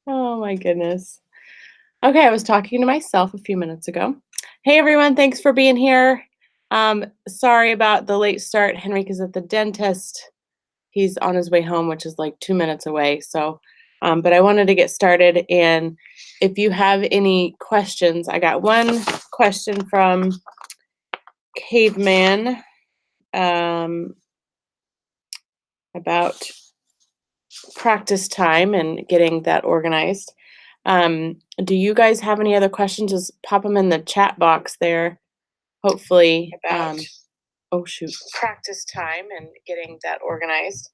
Oh my goodness. Okay, I was talking to myself a few minutes ago. Hey everyone, thanks for being here. Sorry about the late start. Henrique is at the dentist. He's on his way home, which is like 2 minutes away. But I wanted to get started. And if you have any questions, I got one question from Caveman um, about practice time and getting that organized. Do you guys have any other questions? Just pop them in the chat box there. Hopefully, oh shoot, practice time and getting that organized.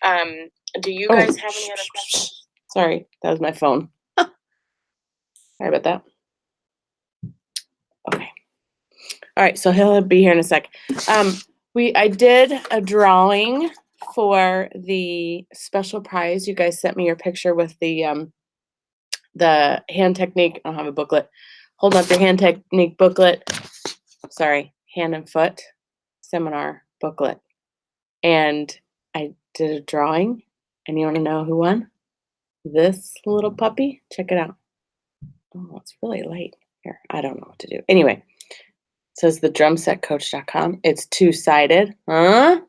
Um, do you guys have any other questions? Sorry, that was my phone. Sorry about that. Okay. All right, so he'll be here in a sec. I did a drawing for the special prize. You guys sent me your picture with the hand technique. I don't have a booklet. Hold up your hand technique booklet. Sorry, hand and foot seminar booklet. And I did a drawing. And you want to know who won? This little puppy. Check it out. Oh, it's really light here. I don't know what to do. Anyway, it says thedrumsetcoach.com. It's two-sided. Huh?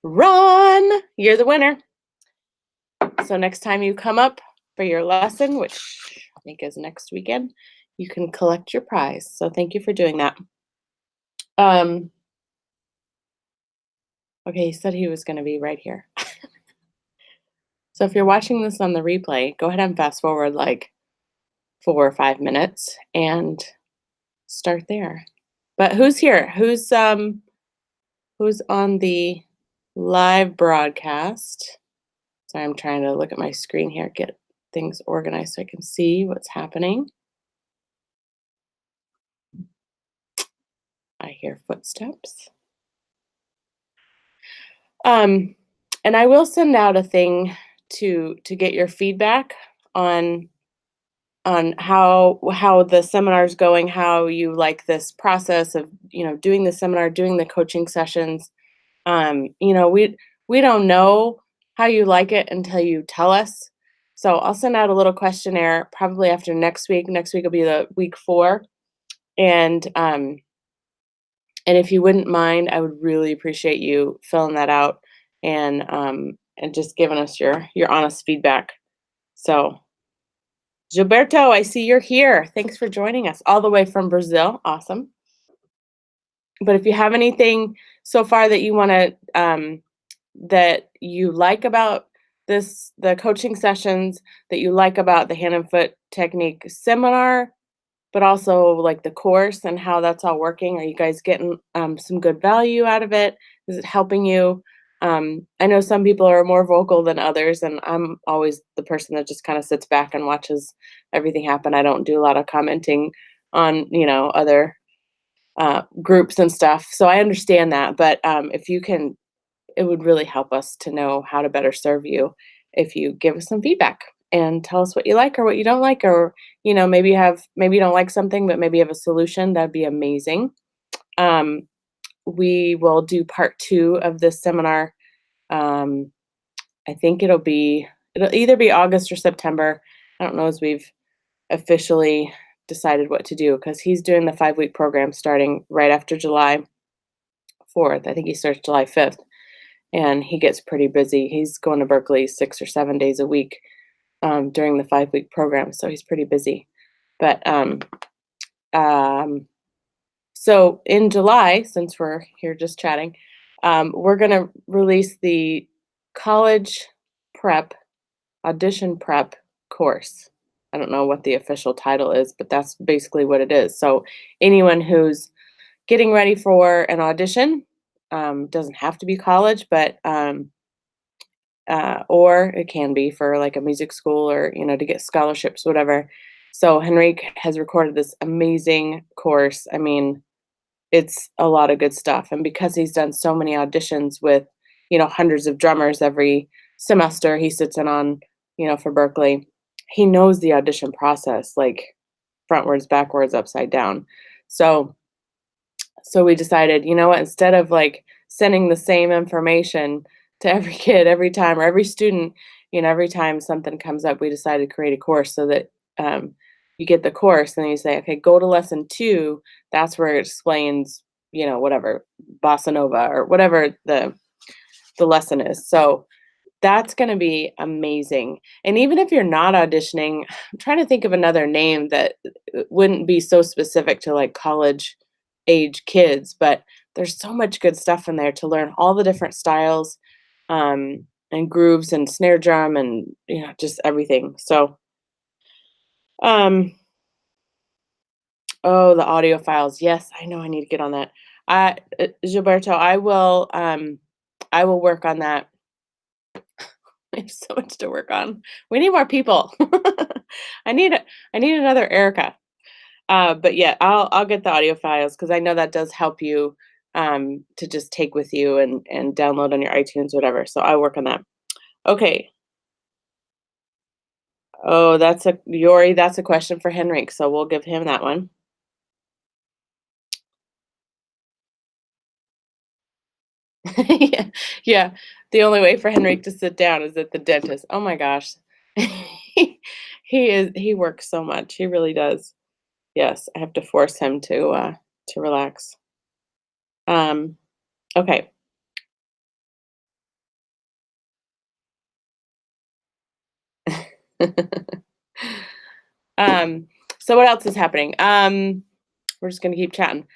Run! You're the winner. So next time you come up for your lesson, which I think is next weekend, you can collect your prize. So thank you for doing that. Okay, he said he was going to be right here. So if you're watching this on the replay, go ahead and fast forward like 4 or 5 minutes and start there. But who's here? Who's on the live broadcast? Sorry, I'm trying to look at my screen here, get things organized so I can see what's happening. I hear footsteps. And I will send out a thing to get your feedback on how the seminar's going, how you like this process of doing the seminar, doing the coaching sessions. We don't know how you like it until you tell us. So I'll send out a little questionnaire probably after next week. Next week will be the week 4, and if you wouldn't mind, I would really appreciate you filling that out and just giving us your honest feedback. So, Gilberto, I see you're here. Thanks for joining us all the way from Brazil. Awesome. But if you have anything so far that you want to that you like about the coaching sessions, that you like about the hand and foot technique seminar, but also like the course and how that's all working. Are you guys getting some good value out of it? Is it helping you? I know some people are more vocal than others, and I'm always the person that just kind of sits back and watches everything happen. I don't do a lot of commenting on, other groups and stuff. So I understand that. But if you can, it would really help us to know how to better serve you if you give us some feedback and tell us what you like or what you don't like, or maybe you don't like something but maybe you have a solution. That'd be amazing. We will do part 2 of this seminar. I think it'll either be August or September. I don't know, as we've officially decided what to do, because he's doing the 5-week program starting right after July 4th. I think he starts July 5th. And he gets pretty busy. He's going to Berkeley 6 or 7 days a week during the 5-week program, so he's pretty busy. But so in July, since we're here just chatting, we're going to release the college prep, audition prep course. I don't know what the official title is, but that's basically what it is. So anyone who's getting ready for an audition, doesn't have to be college, but or it can be for like a music school or to get scholarships, whatever. So Henrique has recorded this amazing course. I mean, it's a lot of good stuff, and because he's done so many auditions with hundreds of drummers every semester he sits in on for Berkeley, he knows the audition process like frontwards, backwards, upside down. So we decided, what, instead of like sending the same information to every kid every time or every student, every time something comes up, we decide to create a course so that you get the course and then you say, okay, go to lesson 2. That's where it explains, whatever, bossa nova or whatever the lesson is. So that's going to be amazing. And even if you're not auditioning, I'm trying to think of another name that wouldn't be so specific to like college age kids, but there's so much good stuff in there to learn all the different styles and grooves and snare drum and just everything. So um oh, the audio files. Yes, I know I need to get on that. Gilberto, I will work on that. We have so much to work on. We need more people. I need another Erica. But yeah, I'll get the audio files because I know that does help you to just take with you and download on your iTunes, whatever. So I'll work on that. Okay. Oh, Yori, that's a question for Henrique, so we'll give him that one. Yeah, yeah. The only way for Henrique to sit down is at the dentist. Oh my gosh. He works so much. He really does. Yes, I have to force him to relax. Okay. Um, so what else is happening? We're just gonna keep chatting.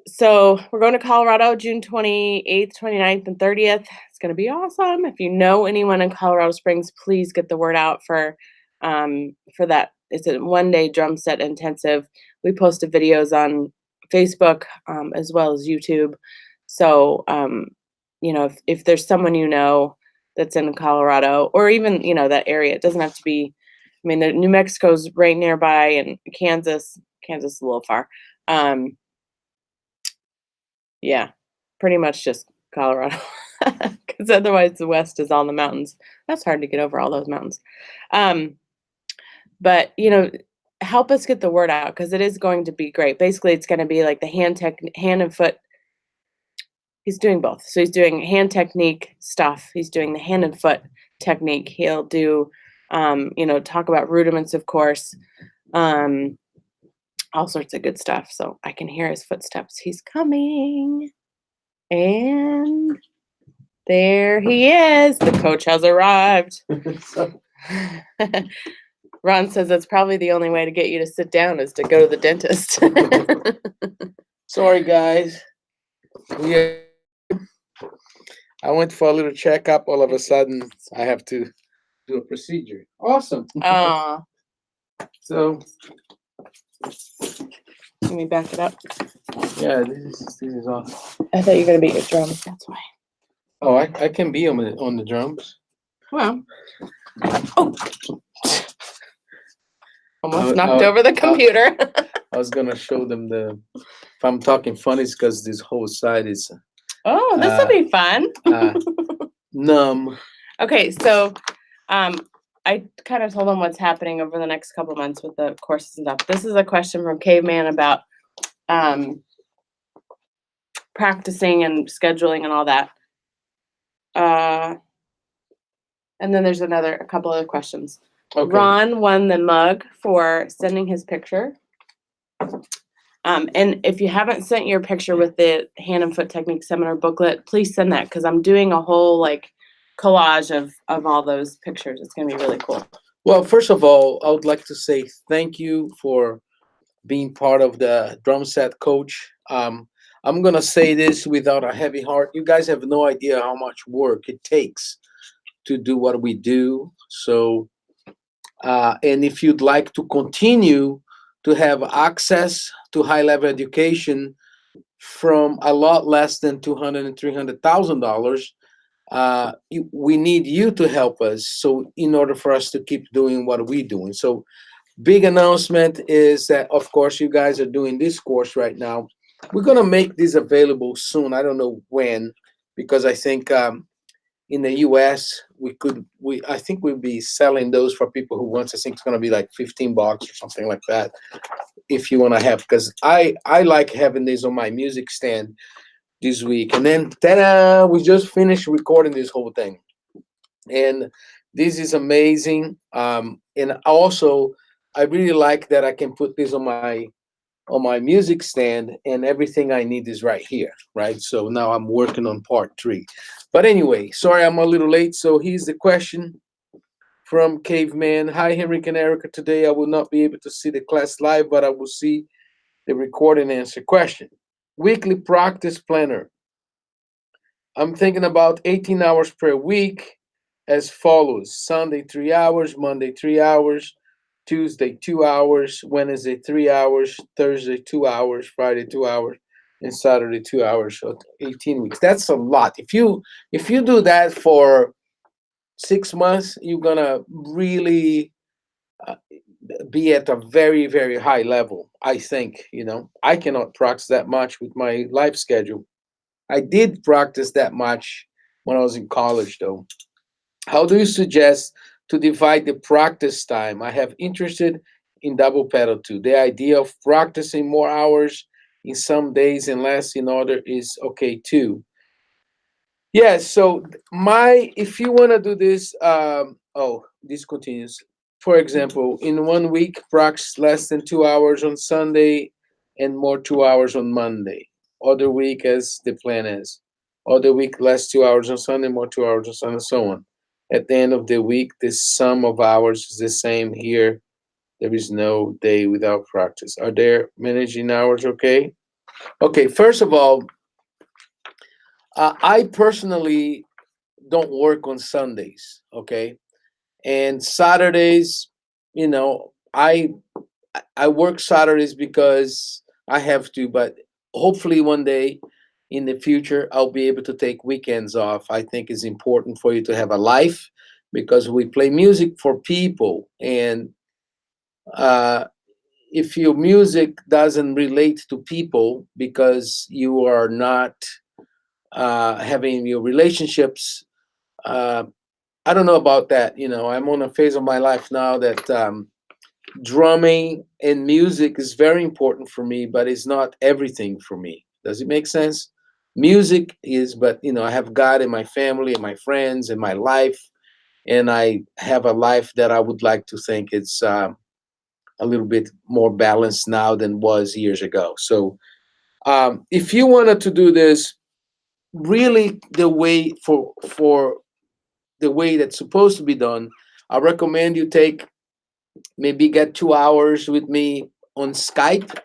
So we're going to Colorado June 28th, 29th, and 30th. It's going to be awesome. If you know anyone in Colorado Springs, please get the word out for that. It's a 1-day drum set intensive. We posted videos on Facebook as well as YouTube. So if there's someone that's in Colorado or even that area, it doesn't have to be. I mean, New Mexico's right nearby, and Kansas is a little far. Yeah, pretty much just Colorado, because otherwise the West is all the mountains. That's hard to get over all those mountains. But, help us get the word out because it is going to be great. Basically, it's gonna be like the hand and foot. He's doing both. So he's doing hand technique stuff. He's doing the hand and foot technique. He'll do, talk about rudiments, of course, all sorts of good stuff. So I can hear his footsteps. He's coming. And there he is. The coach has arrived. Ron says that's probably the only way to get you to sit down is to go to the dentist. Sorry, guys. I went for a little checkup. All of a sudden, I have to do a procedure. Awesome. So, let me back it up. Yeah, this is awesome. I thought you were gonna beat your drums. That's why. Oh, I can be on the drums. Well. Oh. Almost knocked over the computer. I was gonna show them if I'm talking funny, it's because this whole side is. Oh, this will be fun. Numb. Okay, so I kind of told them what's happening over the next couple months with the courses and stuff. This is a question from Caveman about practicing and scheduling and all that. And then there's a couple other questions. Okay. Ron won the mug for sending his picture. And if you haven't sent your picture with the hand and foot technique seminar booklet, please send that because I'm doing a whole collage of all those pictures. It's going to be really cool. Well, first of all, I would like to say thank you for being part of the drum set coach. I'm going to say this without a heavy heart. You guys have no idea how much work it takes to do what we do. So, and if you'd like to continue to have access to high-level education from a lot less than $200,000 and $300,000, we need you to help us. So, in order for us to keep doing what we're doing, so big announcement is that, of course, you guys are doing this course right now. We're gonna make this available soon. I don't know when, because I think in the U.S. I think we'll be selling those for people who want. I think it's gonna be like $15 or something like that. If you want to have, because I like having this on my music stand this week. And then ta-da, we just finished recording this whole thing. And This is amazing. And also, I really like that I can put this on my music stand, and everything I need is right here, right? So now I'm working on part three. But anyway, sorry I'm a little late. So here's the question from Caveman. Hi, Henrique and Erica. Today I will not be able to see the class live, but I will see the recording and answer question. Weekly practice planner. I'm thinking about 18 hours per week as follows: Sunday 3 hours, Monday 3 hours, Tuesday 2 hours, Wednesday 3 hours, Thursday 2 hours, Friday 2 hours, and Saturday 2 hours. So 18 weeks. That's a lot. If you do that for 6 months, you're gonna really uh, be at a very very high level. I think I cannot practice that much with my life schedule. I did practice that much when I was in college, though. How do you suggest to divide the practice time? I have interested in double pedal too. The idea of practicing more hours in some days and less in other is okay too. Yeah, so my if you want to do this, oh, this continues. For example, in one week, practice less than 2 hours on Sunday and more 2 hours on Monday. Other week, as the plan is. Other week, less 2 hours on Sunday, more 2 hours on Sunday, so on. At the end of the week, the sum of hours is the same here. There is no day without practice. Are there managing hours okay? Okay, first of all, I personally don't work on Sundays, okay? And Saturdays, I work Saturdays because I have to, but hopefully one day in the future I'll be able to take weekends off. I think it's important for you to have a life because we play music for people, and uh, if your music doesn't relate to people because you are not having your relationships, uh, I don't know about that. I'm on a phase of my life now that drumming and music is very important for me, but it's not everything for me. Does it make sense? Music is, but I have God and my family and my friends and my life, and I have a life that I would like to think it's a little bit more balanced now than was years ago. So, if you wanted to do this really the way for the way that's supposed to be done, I recommend you take maybe get 2 hours with me on Skype,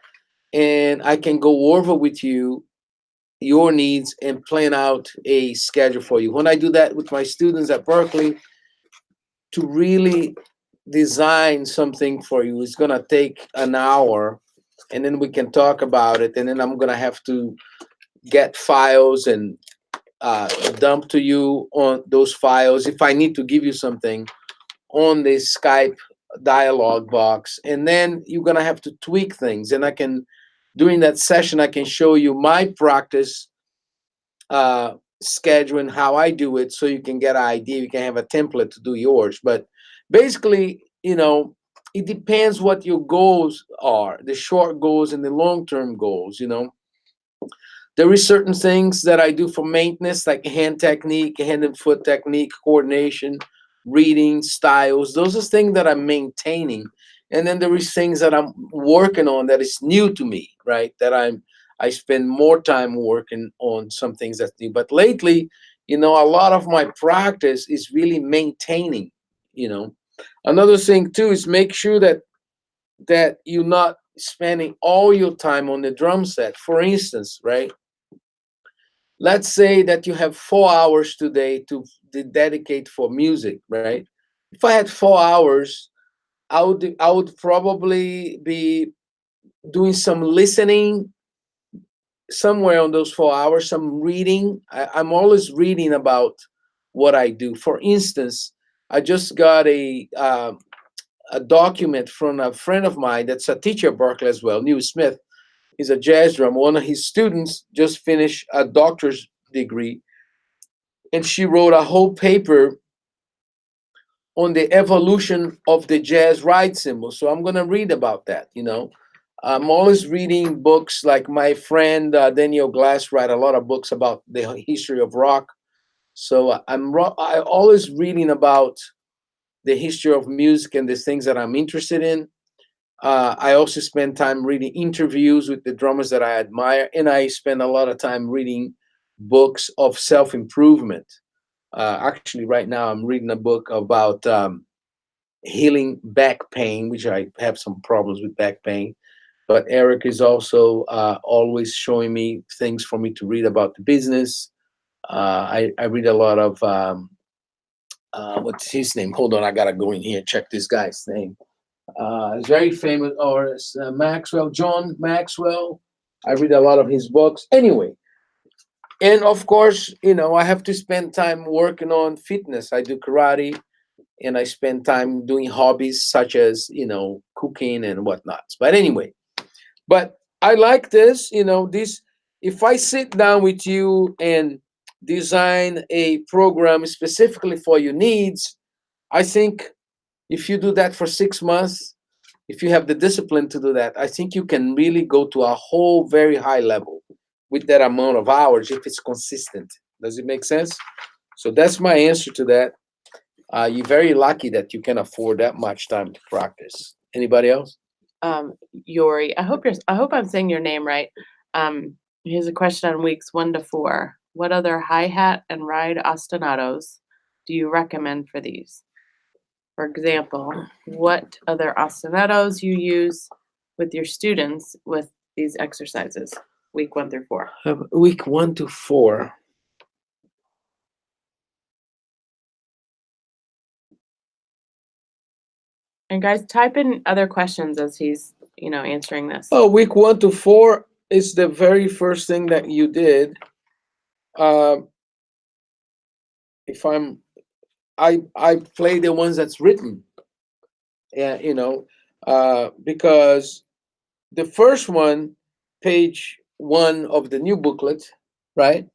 and I can go over with you your needs and plan out a schedule for you. When I do that with my students at Berkeley, to really design something for you, it's gonna take an hour, and then we can talk about it, and then I'm gonna have to get files and dump to you on those files if I need to give you something on the Skype dialog box, and then you're gonna have to tweak things. And I can, during that session, I can show you my practice schedule and how I do it, so you can get an idea. You can have a template to do yours. But basically, it depends what your goals are, the short goals and the long term goals. There is certain things that I do for maintenance, like hand technique, hand and foot technique, coordination, reading, styles. Those are things that I'm maintaining. And then there is things that I'm working on that is new to me, right? I spend more time working on some things that's new. But lately, a lot of my practice is really maintaining, you know. Another thing too is make sure that you're not spending all your time on the drum set. For instance, right? Let's say that you have 4 hours today to dedicate for music, right? If I had 4 hours, I would probably be doing some listening somewhere on those 4 hours, some reading. I'm always reading about what I do. For instance, I just got a document from a friend of mine that's a teacher at Berkeley as well, New Smith. He's a jazz drummer. One of his students just finished a doctor's degree, and she wrote a whole paper on the evolution of the jazz ride cymbal. So I'm going to read about that. I'm always reading books, like my friend Daniel Glass write a lot of books about the history of rock. So I always reading about the history of music and the things that I'm interested in. I also spend time reading interviews with the drummers that I admire, and I spend a lot of time reading books of self improvement. Actually, right now I'm reading a book about healing back pain, which I have some problems with back pain. But Eric is also always showing me things for me to read about the business. I read a lot of what's his name? Hold on, I gotta go in here and check this guy's name. It's very famous, or it's, Maxwell, John Maxwell. I read a lot of his books. Anyway, and of course, I have to spend time working on fitness. I do karate, and I spend time doing hobbies such as cooking and whatnot. But anyway, but I like this. This, if I sit down with you and design a program specifically for your needs, I think if you do that for 6 months, if you have the discipline to do that, I think you can really go to a whole very high level with that amount of hours if it's consistent. Does it make sense? So that's my answer to that. You're very lucky that you can afford that much time to practice. Anybody else? Yori, I hope I'm saying your name right. Here's a question on weeks 1 to 4. What other hi-hat and ride ostinatos do you recommend for these? For example, what other ostinatos you use with your students with these exercises, week 1 through 4. Week 1 to 4. And guys, type in other questions as he's, answering this. Oh, week 1 to 4 is the very first thing that you did. Um, if I play the ones that's written, yeah, because the first one, page 1 of the new booklet, right?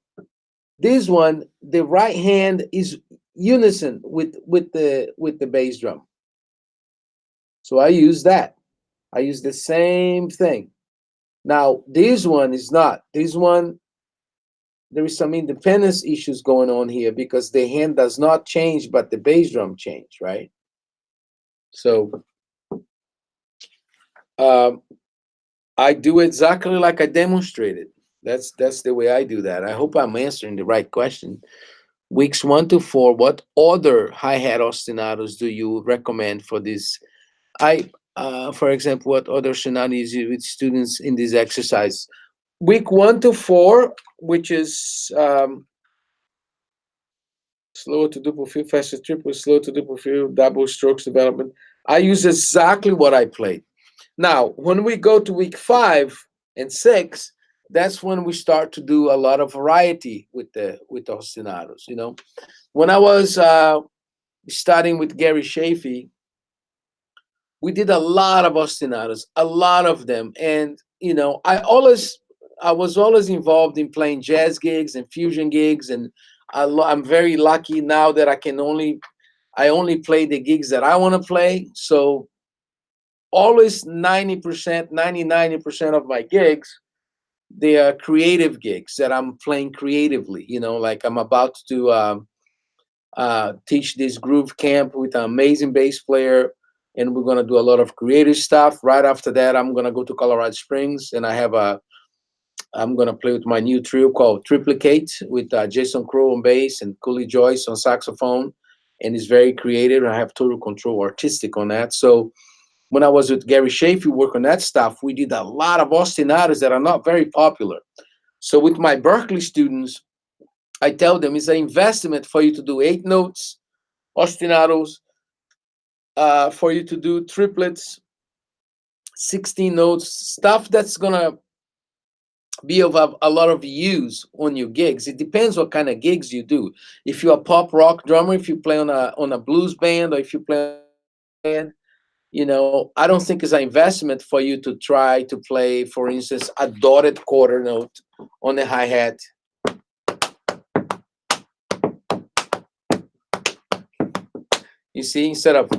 This one, the right hand is unison with the bass drum. So I use that. I use the same thing. Now, this one is not. This one, there is some independence issues going on here because the hand does not change, but the bass drum change, right? So um, I do exactly like I demonstrated. That's the way I do that. I hope I'm answering the right question. Weeks 1 to 4, what other hi-hat ostinatos do you recommend for this? For example, what other scenarios you with students in this exercise? Week 1 to 4, which is slow to duple fill, faster triple, slow to duple fill, double strokes development. I use exactly what I played. Now, when we go to week 5 and 6, that's when we start to do a lot of variety with the ostinatos. When I was starting with Gary Shafee, we did a lot of ostinatos, a lot of them, and I was always involved in playing jazz gigs and fusion gigs, and I'm very lucky now that I only play the gigs that I want to play. So always 90%, 99% of my gigs, they are creative gigs that I'm playing creatively. Like I'm about to teach this groove camp with an amazing bass player, and we're gonna do a lot of creative stuff. Right after that, I'm gonna go to Colorado Springs, and I'm gonna play with my new trio called Triplicate with Jason Crow on bass and Cooley Joyce on saxophone, and it's very creative. I have total control artistic on that. So when I was with Gary Shafee work on that stuff, we did a lot of ostinatos that are not very popular. So with my Berkeley students, I tell them it's an investment for you to do 8 notes, ostinatos, for you to do triplets, 16 notes, stuff that's gonna be of a lot of use on your gigs. It depends what kind of gigs you do. If you're a pop rock drummer, if you play on a blues band, or if you play on a band, I don't think it's an investment for you to try to play, for instance, a dotted quarter note on the hi-hat. You see, instead of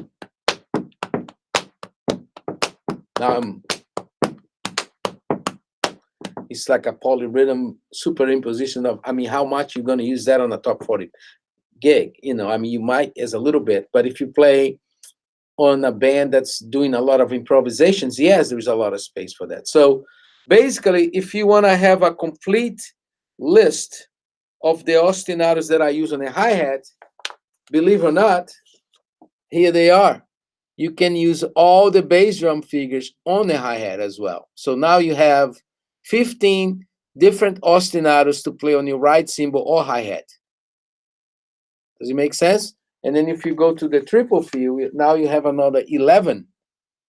now it's like a polyrhythm superimposition of, how much you're going to use that on a top 40. gig. I mean, you might as a little bit, but if you play on a band that's doing a lot of improvisations, yes, there's a lot of space for that. So basically, if you want to have a complete list of the ostinatos that I use on the hi-hat, believe it or not, here they are. You can use all the bass drum figures on the hi-hat as well. So now you have 15 different ostinatos to play on your right cymbal or hi-hat. Does it make sense? And then if you go to the triple fill, now you have another 11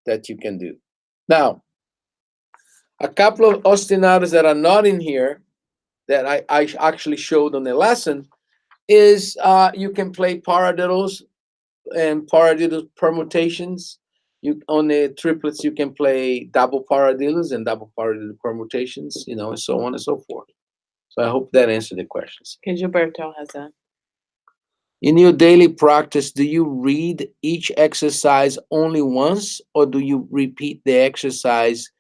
that you can do. Now, a couple of ostinatos that are not in here that I actually showed on the lesson is you can play paradiddles and paradiddle permutations. On the triplets, you can play double paradiddles and double paradiddle permutations, and so on and so forth. So I hope that answered the questions. Okay, Gilberto has a. In your daily practice, do you read each exercise only once, or do you repeat the exercise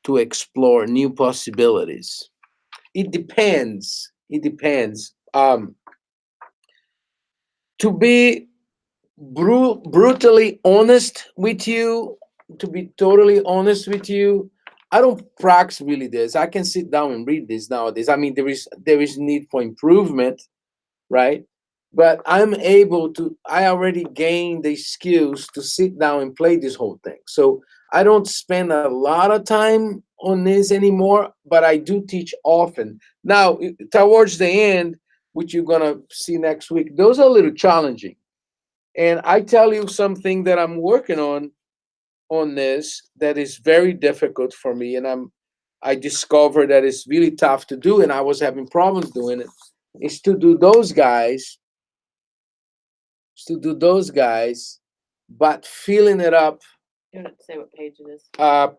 to explore new possibilities? It depends. It depends. To be brutally honest with you, to be totally honest with you, I don't practice really this. I can sit down and read this nowadays. I mean, there is need for improvement, right? But I'm able to. I already gained the skills to sit down and play this whole thing. So I don't spend a lot of time on this anymore. But I do teach often. Now, towards the end, which you're gonna see next week, those are a little challenging. And I tell you something that I'm working on this that is very difficult for me, and I discovered that it's really tough to do, and I was having problems doing it. Is to do those guys, but filling it up. You don't have to say what page it is.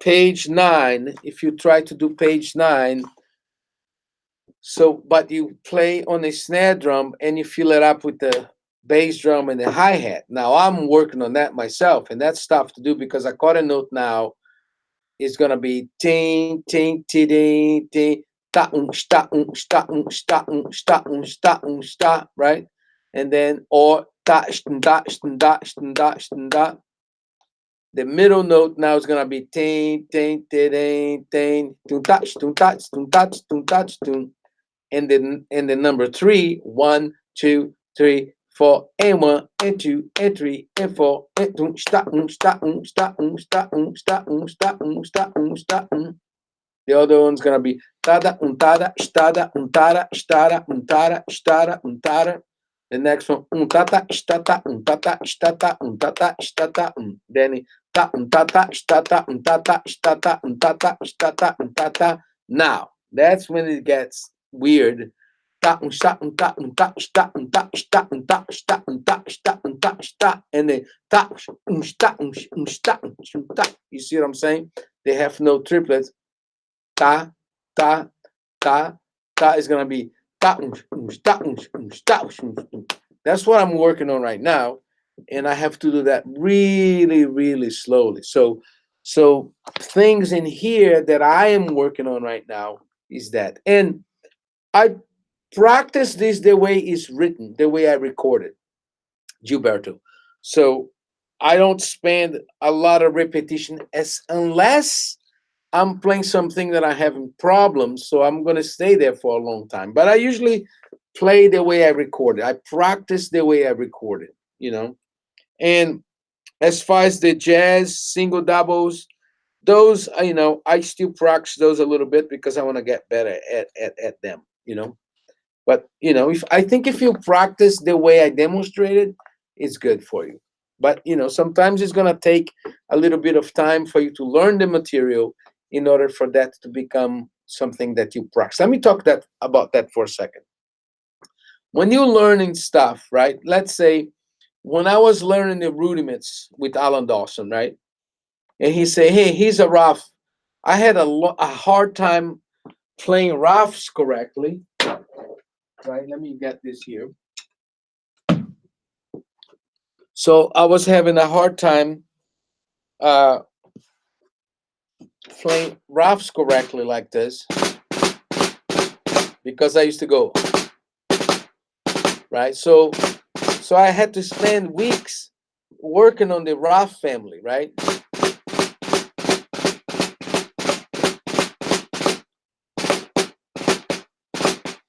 Page 9. If you try to do page 9, so but you play on a snare drum and you fill it up with the bass drum and the hi-hat. Now I'm working on that myself, and that's tough to do because a quarter note now is gonna be ting ting ting ting ta sta sta sta sta sta sta, right? And then or ta da da da da. The middle note now is gonna be ting ting ting ting tum touch tum touch tum touch tum touch tum. And the number 3, 1, 2, 3, 4, and 1, and 2, and 3, and 4, and stop, stop, stop, stop, stop, stop, stop, stop. The other one's gonna be tada, untada, stada, untada, stada, untada, stada, untada. The next one, untata, stata, untata, stata, untata, stata, then ta, untata, stata, untata, stata, untata, stata, untata. Now, that's when it gets weird. Ta, unsta, unta, unta, sta, unta, sta, unta, sta, unta, sta, unta, sta, and then ta, unsta, unsta, unsta. You see what I'm saying? They have no triplets. Ta, ta, ta, ta is gonna be ta, ta, ta. That's what I'm working on right now, and I have to do that really, really slowly. So things in here that I am working on right now is that, and I practice this the way it's written, the way I record it, Gilberto. So I don't spend a lot of repetition as unless I'm playing something that I having problems, so I'm gonna stay there for a long time. But I usually play the way I record it. I practice the way I record it. And as far as the jazz single doubles, those I still practice those a little bit because I want to get better at them. But if I think if you practice the way I demonstrated, it's good for you. But sometimes it's gonna take a little bit of time for you to learn the material in order for that to become something that you practice. Let me talk about that for a second. When you're learning stuff, right? Let's say when I was learning the rudiments with Alan Dawson, right? And he said, "Hey, he's a rough." I had a hard time playing roughs correctly. Right? Let me get this here. So I was having a hard time uh, playing roughs correctly like this because I used to go right. So So I had to spend weeks working on the Roth family, right?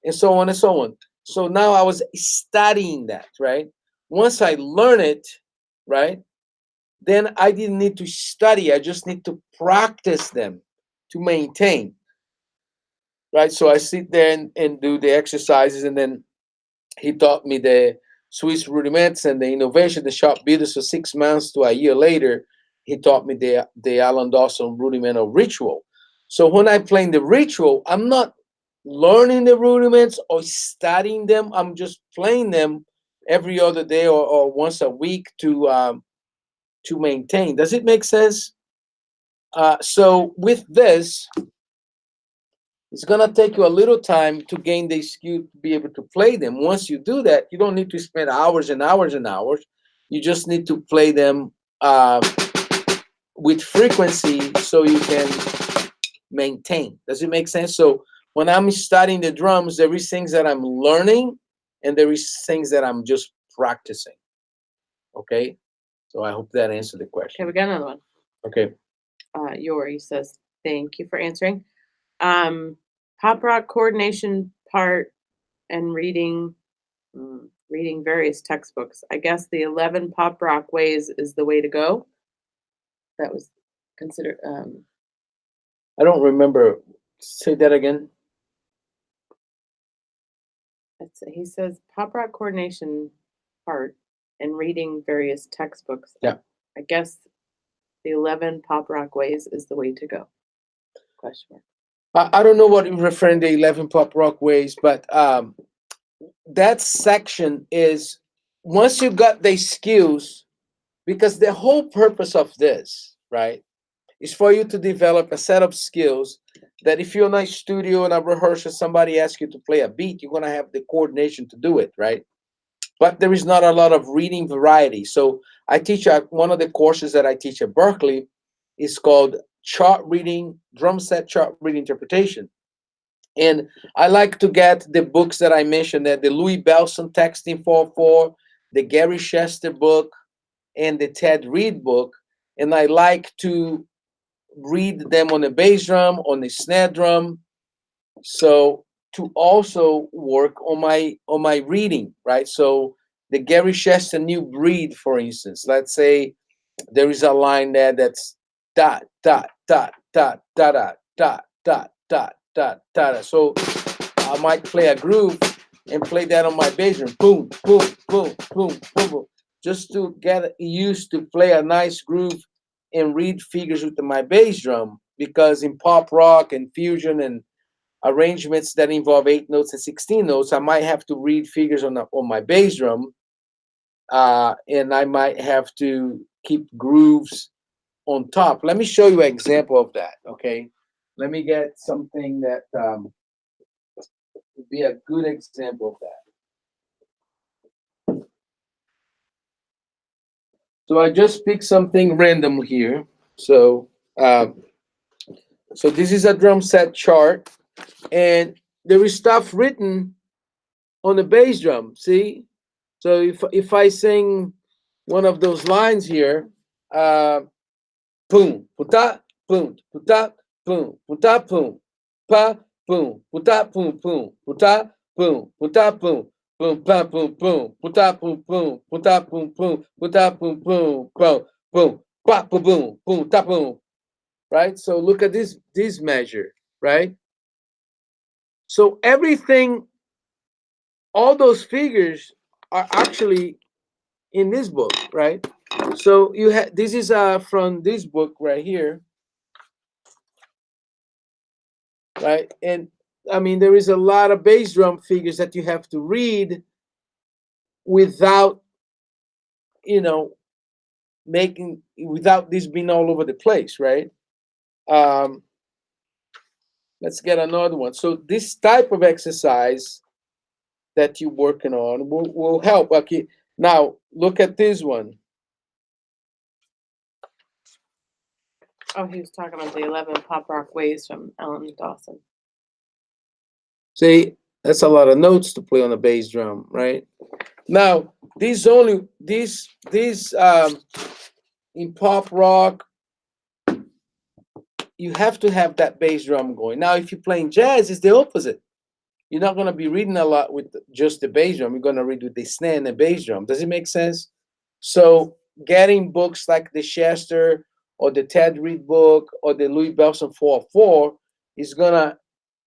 And so on and so on. So now I was studying that, right? Once I learn it, right, then I didn't need to study. I just need to practice them to maintain, right? So I sit there and do the exercises, and then he taught me the Swiss rudiments and the innovation, the sharp builders. For 6 months to a year later, he taught me the Alan Dawson rudimental ritual. So when I play the ritual, I'm not learning the rudiments or studying them. I'm just playing them every other day or once a week to maintain. Does it make sense? So with this, it's gonna take you a little time to gain the skill to be able to play them. Once you do that, you don't need to spend hours and hours and hours. You just need to play them with frequency so you can maintain. Does it make sense? So when I'm studying the drums, there is things that I'm learning, and there is things that I'm just practicing. Okay. So I hope that answered the Okay, question. we got another one. Okay. Yori says, thank you for answering. Pop rock coordination part and reading various textbooks. I guess the 11 pop rock ways is the way to go. That was considered. I don't remember. Say that again. He says pop rock coordination part and reading various textbooks. Yeah. I guess the 11 pop rock ways is the way to go. Question mark. I don't know what you're referring to 11 pop rock ways, but that section is once you got the skills, because the whole purpose of this, right, is for you to develop a set of skills that if you're in a studio and a rehearsal, somebody asks you to play a beat, you're going to have the coordination to do it, right? But there is not a lot of reading variety. So I teach one of the courses that I teach at Berkeley is called chart reading, drum set chart reading interpretation. And I like to get the books that I mentioned, that the Louis Belson Texting 4/4, the Gary Chester book, and the Ted Reed book. And I like to read them on the bass drum, on the snare drum. So to also work on my reading, right? So the Gary Chester New Breed, for instance, let's say there is a line there that's dot dot dot dot dot dot dot dot dot dot. So I might play a groove and play that on my bass drum. Boom, boom, boom, boom, boom, boom. Just to get used to play a nice groove and read figures with my bass drum. Because in pop rock and fusion and arrangements that involve 8 notes and 16 notes, I might have to read figures on my bass drum, and I might have to keep grooves on top. Let me show you an example of that. Okay, let me get something that would be a good example of that. So I just picked something random here. So this is a drum set chart, and there is stuff written on the bass drum. See, so if I sing one of those lines here, boom, puta, boom, puta, boom, puta, boom, pa, boom, puta, boom, boom, puta, boom, puta, boom, boom, pa, boom, boom, puta, boom, boom, puta, boom, boom, puta, boom, boom, boom, boom, pa, boom, boom, boom, ta, boom. Right. So look at this measure. Right. So everything, all those figures are actually in this book, right? So you have this is from this book right here, right? And I mean, there is a lot of bass drum figures that you have to read without, you know, making without this being all over the place, right? Um, let's get another one. So this type of exercise that you're working on will help. Okay, now look at this one. Oh, he was talking about the 11 pop rock ways from Alan Dawson. See, That's a lot of notes to play on a bass drum, right? Now, these in pop rock, you have to have that bass drum going. Now, if you're playing jazz, it's the opposite. You're not going to be reading a lot with just the bass drum. You're going to read with the snare and the bass drum. Does it make sense? So, getting books like the Chester or the Ted Reed book or the Louis Bellson 4/4 is going to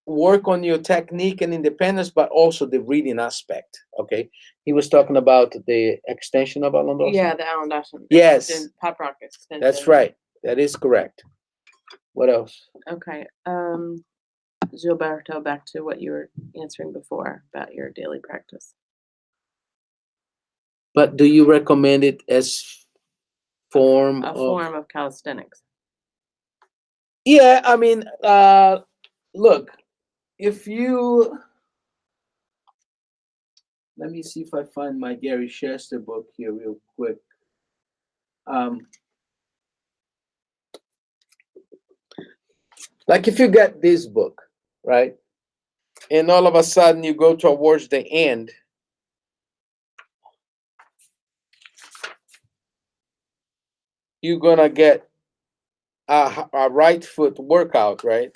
work on your technique and independence, but also the reading aspect. Okay. He was talking about the extension of Alan Dawson. Yeah, the Alan Dawson. Yes. Pop rock extension. That's right. That is correct. What else? Okay. Gilberto, back to what you were answering before about your daily practice. But do you recommend it as form A of form of calisthenics. Yeah, I mean, look, if you let me see if I find my Gary Chester book here real quick. Um, like if you get this book, right? And all of a sudden you go towards the end, you're gonna get a right foot workout, right?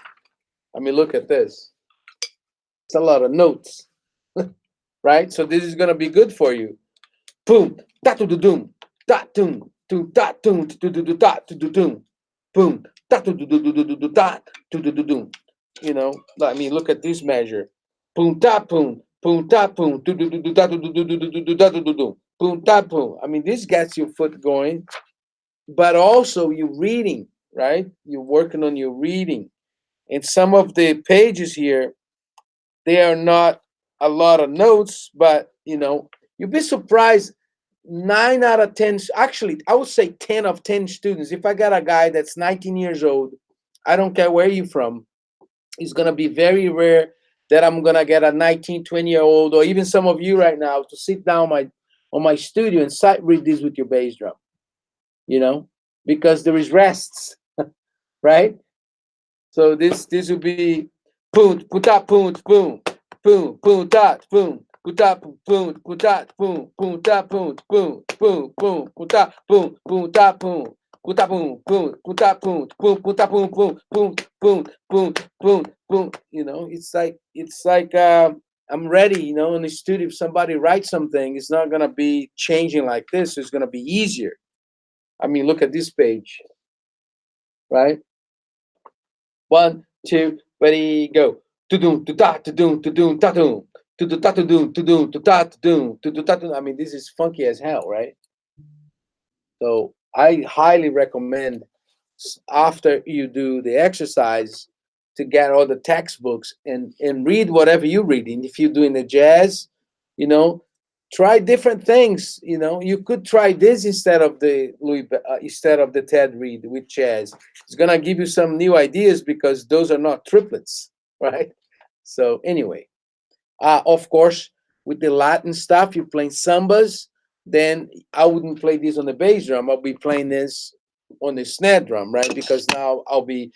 I mean, look at this. It's a lot of notes, right? So this is gonna be good for you. Boom, da to the doom, da doom, to da doom, to do da to do doom, boom, da to do da to do doom. You know, I mean, look at this measure. Boom, da boom, boom, da boom, do da to do da to do doom, boom, da boom. I mean, this gets your foot going, but also you're reading, right? You're working on your reading. And some of the pages here, they are not a lot of notes, but you know, you'd be surprised. 9 out of 10, actually, I would say 10 of 10 students. If I got a guy that's 19 years old, I don't care where you're from, it's gonna be very rare that I'm gonna get a 19, 20-year-old, or even some of you right now, to sit down on my studio and sight read this with your bass drum. You know, because there is rests, right? So this would be boom, puta, boom, boom, boom, boom, dot, boom, puta, boom, puta, boom, boom, dot, boom, boom, boom, boom, puta, boom, boom, dot, boom, puta, boom, boom, puta, boom, boom, puta, boom, boom, boom, boom, boom, boom, boom. You know, it's like I'm ready. You know, in the studio, if somebody writes something, it's not gonna be changing like this. It's gonna be easier. I mean, look at this page, right? 1, 2, ready, go. To do da to do to do da do to do da to do da to do da. I mean, this is funky as hell, right? So I highly recommend after you do the exercise to get all the textbooks and read whatever you're reading. If you're doing the jazz, you know, try different things. You know, you could try this instead of the instead of the Ted Reed with jazz. It's gonna give you some new ideas because those are not triplets, right? So anyway, of course, with the Latin stuff, you're playing sambas. Then I wouldn't play this on the bass drum. I'll be playing this on the snare drum, right? Because now I'll be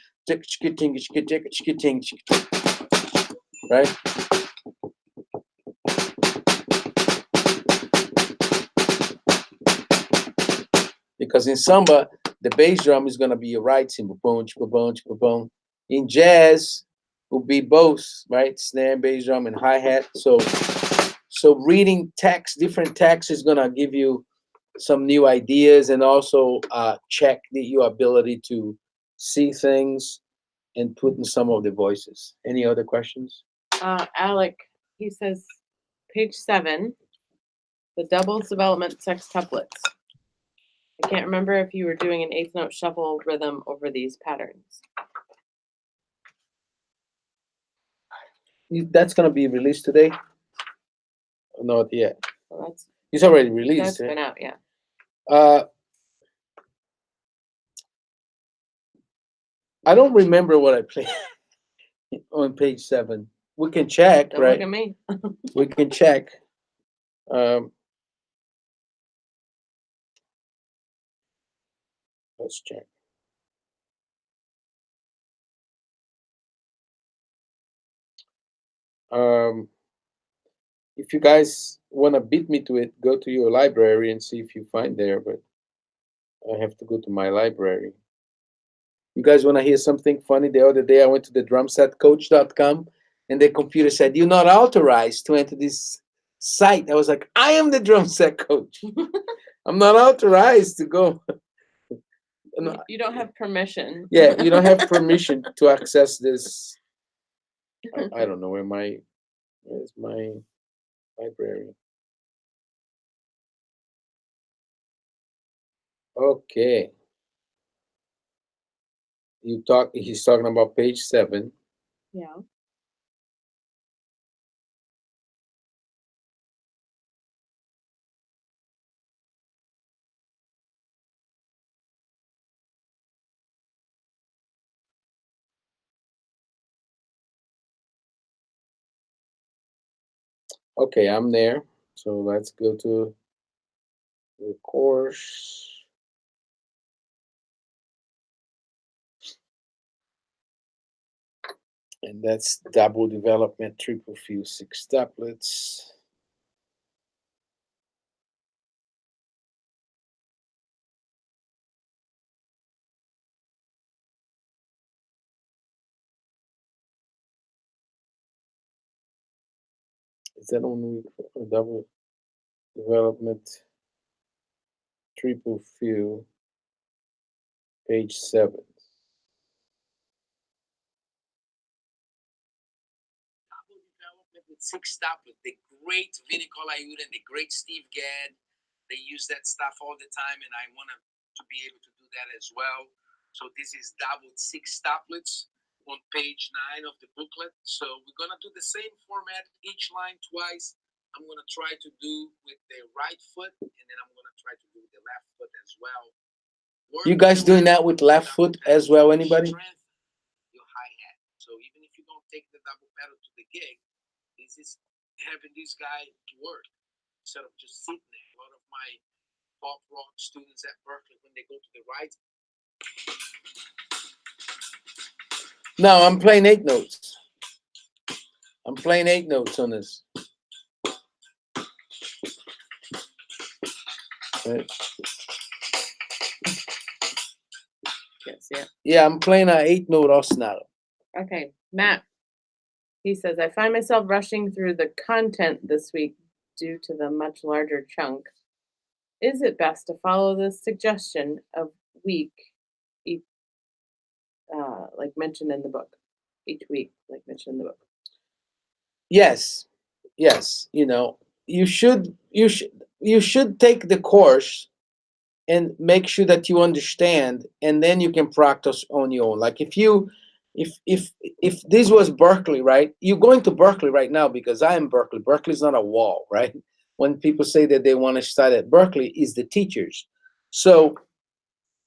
right. Because in samba, the bass drum is gonna be your right cymbal, boom, chicka, boom, chicka, boom. In jazz, will be both, right? Snare, bass drum, and hi hat. So reading text, different text, is gonna give you some new ideas and also check your ability to see things and put in some of the voices. Any other questions? Alec, he says, page 7, the doubles development sextuplets. I can't remember if you were doing an eighth note shuffle rhythm over these patterns. That's gonna be released today? Not yet. Well, It's already released. that's been out, yeah. I don't remember what I played on page 7. We can check, Don't right? look at me. We can check. Let's check. If you guys want to beat me to it, go to your library and see if you find there. But I have to go to my library. You guys want to hear something funny? The other day I went to the drumsetcoach.com and the computer said, "You're not authorized to enter this site." I was like, "I am the drum set coach. I'm not authorized to go." No, You don't have permission. yeah, you don't have permission to access this. I don't know where's my library. Okay. He's talking about page 7. Yeah. Okay, I'm there. So let's go to the course. And that's double development, triple fuse, 6 doublets. Is that only double development, triple fuse, page 7? Double development with 6 doublets. The great Vinny Colaiuta and the great Steve Gadd, they use that stuff all the time, and I want to be able to do that as well. So this is doubled 6 doublets on page 9 of the booklet. So we're gonna do the same format, each line twice. I'm gonna try to do with the right foot, and then I'm gonna try to do with the left foot as well. You guys doing that with left foot as well? Anybody? Your hi hat. So even if you don't take the double pedal to the gig, this is having this guy work instead of just sitting there. A lot of my pop rock students at Berkeley, when they go to the right. No, I'm playing 8 notes. I'm playing 8 notes on this. Right. Yes, yeah. Yeah, I'm playing an 8 note ostinato. Okay, Matt. He says, I find myself rushing through the content this week due to the much larger chunk. Is it best to follow this suggestion of week, each, like mentioned in the book, each week, like mentioned in the book? Yes, yes. You should take the course and make sure that you understand, and then you can practice on your own. Like if this was Berkeley, right? You're going to Berkeley right now because I am Berkeley. Berkeley's not a wall, right? When people say that they want to study at Berkeley, is the teachers. So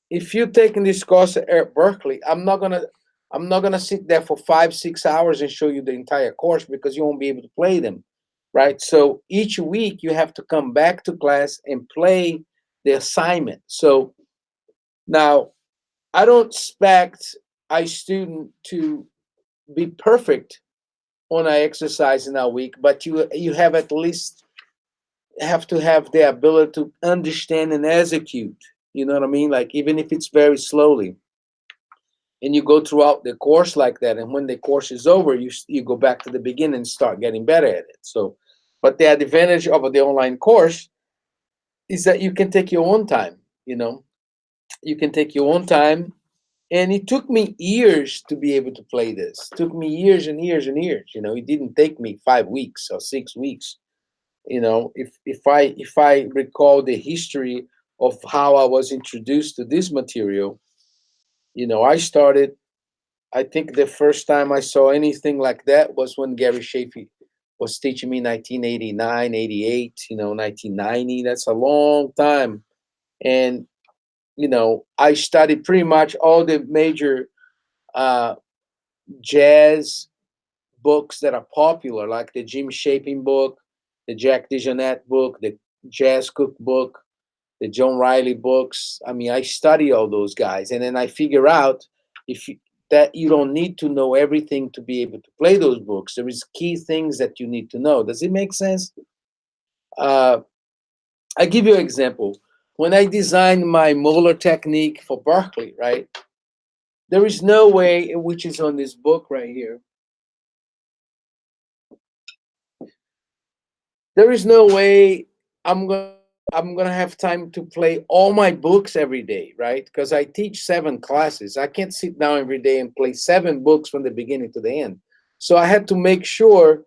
if you're taking this course at Berkeley, I'm not gonna sit there for 5 6 hours and show you the entire course because you won't be able to play them, right? So each week you have to come back to class and play the assignment. So now I don't expect a student to be perfect on an exercise in a week, but you have at least have to have the ability to understand and execute. You know what I mean? Like even if it's very slowly, and you go throughout the course like that, and when the course is over, you go back to the beginning and start getting better at it. So, but the advantage of the online course is that you can take your own time. You can take your own time, and it took me years to be able to play this. It took me years and years and years. It didn't take me 5 weeks or 6 weeks. If I recall the history of how I was introduced to this material, I started. I think the first time I saw anything like that was when Gary Shafee was teaching me 1989, 88, 1990. That's a long time. And, I studied pretty much all the major uh, jazz books that are popular, like the Jim Shaping book, the Jack DeJohnette book, the Jazz Cookbook, the John Riley books. I mean, I study all those guys, and then I figure out if that you don't need to know everything to be able to play those books. There is key things that you need to know. Does it make sense? Uh, I give you an example. When I designed my molar technique for Berkeley, right? There is no way, which is on this book right here. There is no way I'm gonna have time to play all my books every day, right? Because I teach 7 classes. I can't sit down every day and play 7 books from the beginning to the end. So I had to make sure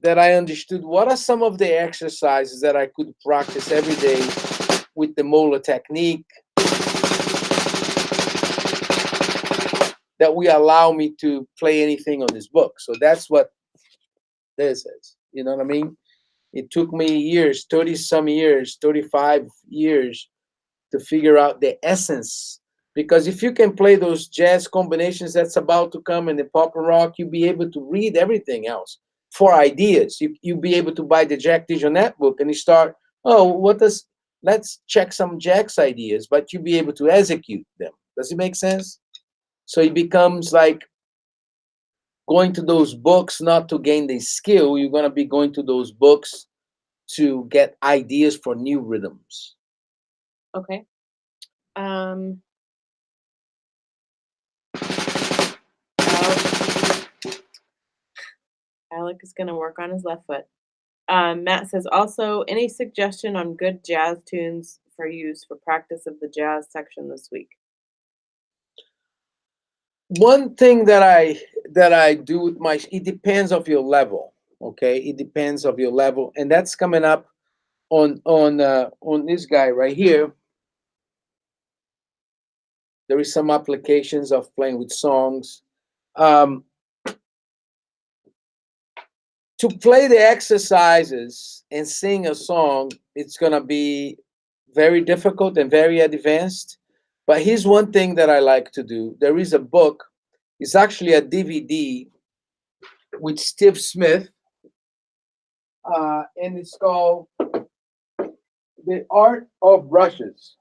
that I understood what are some of the exercises that I could practice every day with the molar technique that will allow me to play anything on this book. So that's what this is. You know what I mean? It took me years, 30 some years, 35 years to figure out the essence. Because if you can play those jazz combinations that's about to come in the pop and rock, you'll be able to read everything else for ideas. You'll be able to buy the Jack DeJohnette book and you start, oh, let's check some Jack's ideas, but you'll be able to execute them. Does it make sense? So it becomes like going to those books not to gain the skill. You're going to be going to those books to get ideas for new rhythms. Okay. Um, Al- Alec is going to work on his left foot. Matt says also, any suggestion on good jazz tunes for use for practice of the jazz section this week? One thing that I do with my, it depends of your level. Okay, it depends of your level, and that's coming up on this guy right here. There is some applications of playing with songs. Um, to play the exercises and sing a song, it's gonna be very difficult and very advanced. But here's one thing that I like to do. There is a book. It's actually a DVD with Steve Smith, and it's called The Art of Brushes.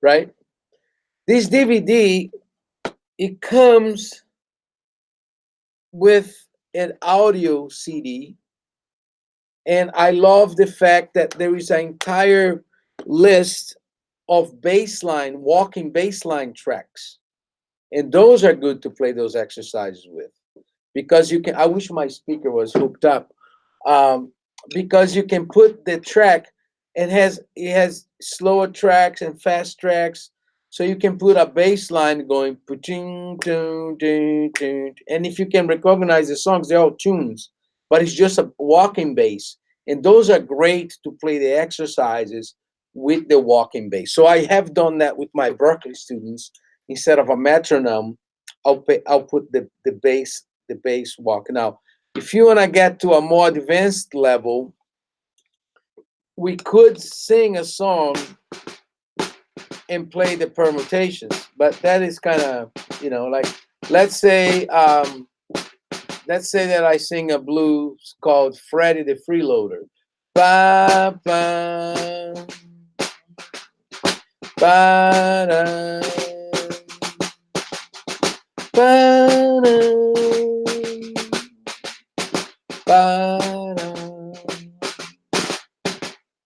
Right? This DVD, it comes with an audio CD, and I love the fact that there is an entire list of baseline, walking baseline tracks, and those are good to play those exercises with because you can. I wish my speaker was hooked up, um, because you can put the track. It has slower tracks and fast tracks, so you can put a bass line going, and if you can recognize the songs, they're all tunes, but it's just a walking bass, and those are great to play the exercises with the walking bass. So I have done that with my Berkeley students. Instead of a metronome, I'll put the bass walk. Now, if you want to get to a more advanced level, we could sing a song and play the permutations, but that is kind of, like, let's say um, let's say that I sing a blues called Freddie the Freeloader. Ba ba ba da, ba da, ba da,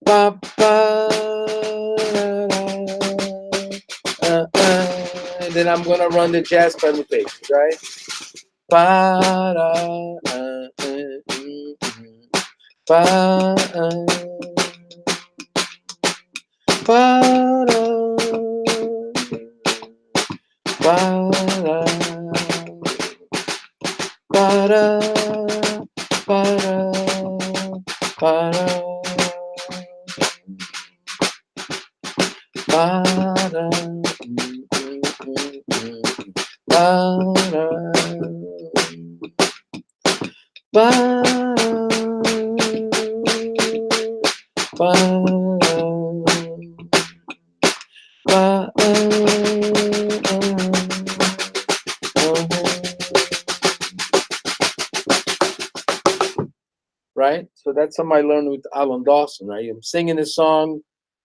ba ba da, and then I'm gonna run the jazz permutations, right? Ba da, ba ba ba ba ba right? So that's something I learned with Alan Dawson, right? I'm singing a song,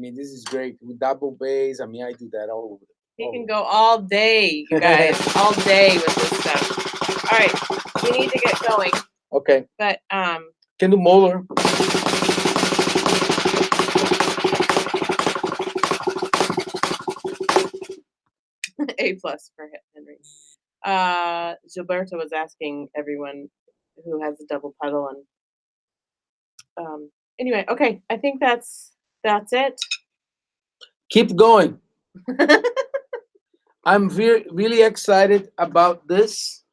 I mean, this is great with double bass. I mean, I do that all over. He can All go all day, you guys, all day with this stuff. All right, we need to get going, okay. but Can do molar. A plus for Henry. Gilberto was asking everyone who has a double pedal, and anyway, okay, I think that's it. Keep going. I'm really excited about this.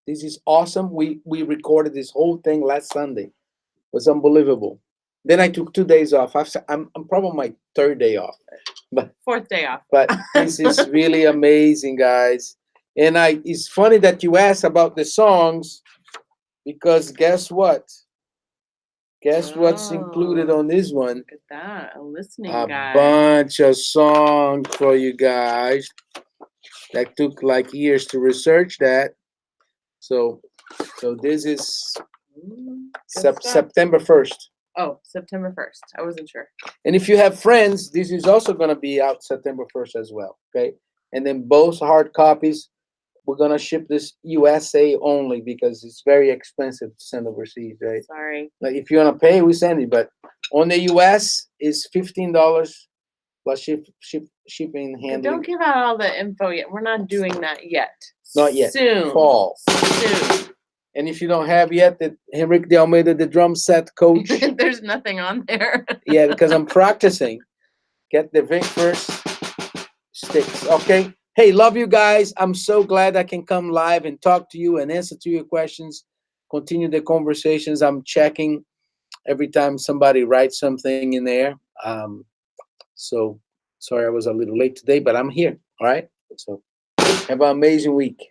This is awesome. We recorded this whole thing last Sunday. It was unbelievable. Then I took 2 days off. I'm probably on my third day off, but Fourth day off. but this is really amazing, guys. And it's funny that you asked about the songs because guess what? Guess what's included Oh, on this one? look at that, a listening A guide. bunch of songs for you guys. That took like years to research that. So this is Good stuff. September 1st. Oh, September 1st. I wasn't sure. And if you have friends, this is also going to be out September 1st as well. Okay. And then both hard copies, we're going to ship this USA only because it's very expensive to send overseas, right? Sorry. Like if you want to pay, we send it. But on the US, is $15 plus shipping, But handling. don't give out all the info yet. We're not doing that yet. Not yet. Soon. Fall. Soon. And if you don't have yet, the Henrique de Almeida, the drum set coach. There's nothing on there. Yeah, because I'm practicing. Get the very first sticks. Okay. Hey, love you guys. I'm so glad I can come live and talk to you and answer to your questions. Continue the conversations. I'm checking every time somebody writes something in there. So sorry I was a little late today, but I'm here. All right. So have an amazing week.